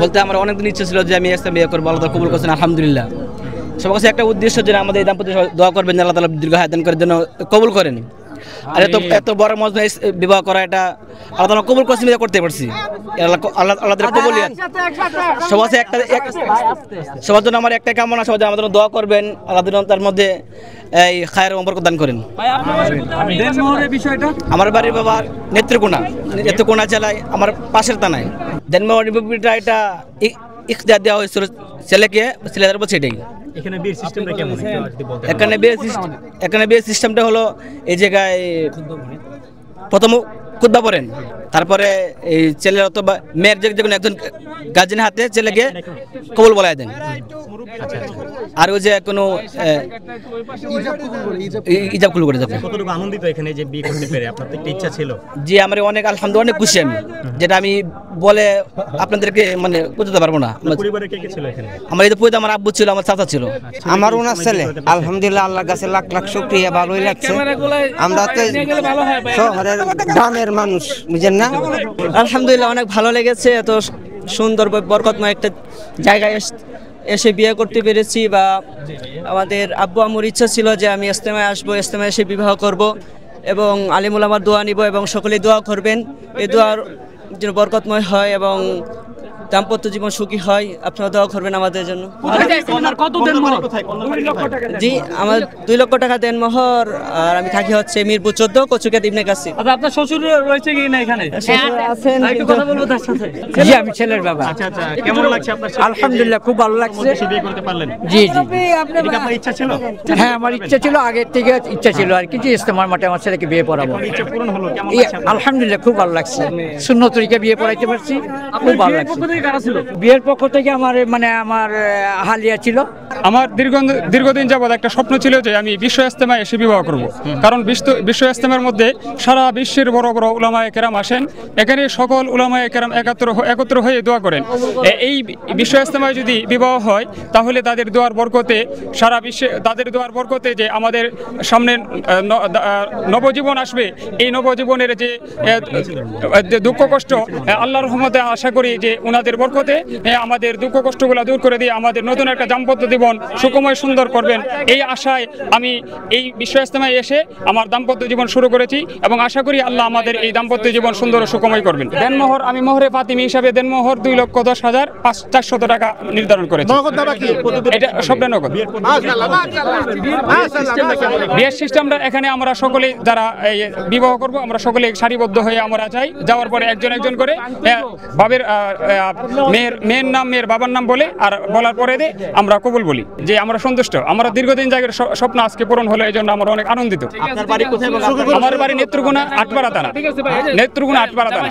বলতে আমার অনেকদিন ইচ্ছা ছিল যে আমি একটা বিয়ে করবো, আল্লাহ তাআলা কবুল করছেন আলহামদুলিল্লাহ। সবার কাছে একটা উদ্দেশ্য যে আমাদের এই দাম্পত্য দোয়া করবেন, আল্লাহ তাআলা দীর্ঘ হায়াত দান করার জন্য কবুল করেন। আর এত বড় মজলিস বিবাহ করা, এটা আল্লাহ তাআলা কবুল করছেন, এটা করতে পারছি। আল্লাহ তাআলা কবুলিয়াত। সবার জন্য আমার একটা কামনা, সবাই আমাদের জন্য দোয়া করবেন, আল্লাহ তার মধ্যে এই খায়ের ও বরকত দান করেন। আমার বাড়ির বাবা নেত্রকোনা জেলায়, আমার পাশের থানায়। দেনমোহর বিষয়টা এটা ইখতিয়ার দেওয়া হয়েছিল ছেলেদের উপর, সেটাই। এখানে বিয়ের সিস্টেমটা হলো, এই জায়গায় প্রথম খুতবা পড়েন, তারপরে এই ছেলের অথবা মেয়ের যে কোনো একজন গার্জেনের হাতে ছেলেকে কবুল বলায় দেন। আর ওই যে কোনো ইজাব কবুল করে যাবে। কতটুকু আনন্দিত এখানে যে বিয়ে করতে পেরে? আপনার তো একটা ইচ্ছা ছিল। জি, আমার অনেক আলহামদুলিল্লাহ, অনেক খুশি আমি, যেটা আমি বলে আপনাদেরকে মানে বুঝতে পারবো না। পরিবারে কে কে ছিল এখানে? আমার এই তো আমার আব্বু ছিল, আমার চাচা ছিল, আমার ওনার ছেলে। আলহামদুলিল্লাহ, আল্লাহর কাছে লাখ লাখ শুকরিয়া, ভালোই লাগছে। আমরা তো শহরের গ্রামের মানুষ, বুঝেন না? আলহামদুলিল্লাহ, অনেক ভালো লেগেছে। এত সুন্দর বরকতময় একটা জায়গায় এসে বিয়ে করতে পেরেছি। বা আমাদের আব্বু আম্মুর ইচ্ছা ছিল যে আমি ইজতেমায় আসবো, ইজতেমায় এসে বিবাহ করব, এবং আলিম উলামার দোয়া নিব, এবং সকলেই দোয়া করবেন এই দোয়ার যেন বরকতময় হয় এবং দাম্পত্য জীবন সুখী হয়। আপনারা দোয়া করবেন আমাদের জন্য। জি, আমার 2 লক্ষ টাকা দেনমোহর। আর আমি থাকি হচ্ছে মিরপুর 14, কচুকাত ইবনে কাসিম। আপনার শ্বশুর রয়েছে কি না এখানে? আছেন, কথা বলবো তার সাথে। জি, আমি ছেলের বাবা। আচ্ছা, কেমন লাগছে আপনার? আলহামদুলিল্লাহ, খুব ভালো লাগছে। বিয়ে করতে পারলেন? জি জি। এটা আপনার ইচ্ছা ছিল? হ্যাঁ, আমার ইচ্ছা ছিল, আগের থেকে ইচ্ছা ছিল আর কি, যে ইস্তেমার মাঠে আমার ছেলেকে বিয়ে পড়াবো। ইচ্ছা পূরণ হলো, কেমন লাগছে? আলহামদুলিল্লাহ, খুব ভালো লাগছে। সুন্নত তরিকা বিয়ে পড়াইতে পারছি, খুব ভালো লাগছে। বিয়ের পক্ষ থেকে আমার হালিয়া ছিল। আমার দীর্ঘদিন যাবৎ একটা স্বপ্ন ছিল যে আমি বিশ্ব ইজতেমায় এসে বিবাহ করব। কারণ বিশ্ব ইজতেমার মধ্যে সারা বিশ্বের বড় বড় উলামায়ে কেরাম আসেন, এখানে সকল উলামায়ে কেরাম একত্র হয়ে দোয়া করেন। এই বিশ্ব ইজতেমায় যদি বিবাহ হয়, তাহলে তাদের দোয়ার বরকতে, সারা বিশ্বে তাদের দোয়ার বরকতে যে আমাদের সামনে নবজীবন আসবে, এই নবজীবনের যে দুঃখ কষ্ট, আল্লাহর রহমতে আশা করি যে ওনাদের বরকতে আমাদের দুঃখ কষ্টগুলো দূর করে দিয়ে আমাদের নতুন একটা দাম্পত্য জীবন সুখময় সুন্দর করবেন। এই আশায় আমি এই বিশ্ব ইজতেমায় এসে আমার দাম্পত্য জীবন শুরু করেছি, এবং আশা করি আল্লাহ আমাদের এই দাম্পত্য জীবন সুন্দর ও সুখময় করবেন। দেনমোহর, আমি মোহরে ফাতিমি হিসাবে দেনমোহর 2,10,400 টাকা নির্ধারণ করেছি। এটা সবটা নগদ। বিয়ের সিস্টেমটা এখানে আমরা সকলে যারা বিবাহ করব, আমরা সকলে সারিবদ্ধ হয়ে আমরা যাই, যাওয়ার পরে একজন একজন করে বাবের মেয়ের নাম, মেয়ের বাবার নাম বলে, আর বলার পরে আমরা কবুল বলি যে আমরা সন্তুষ্ট। আমরা দীর্ঘদিন জায়গার স্বপ্ন আজকে পূরণ হলো, এই জন্য আমরা অনেক আনন্দিত। আমার বাড়ি নেত্রকোনা আটপাড়া থানা। নেত্রকোনা আটপাড়া থানা।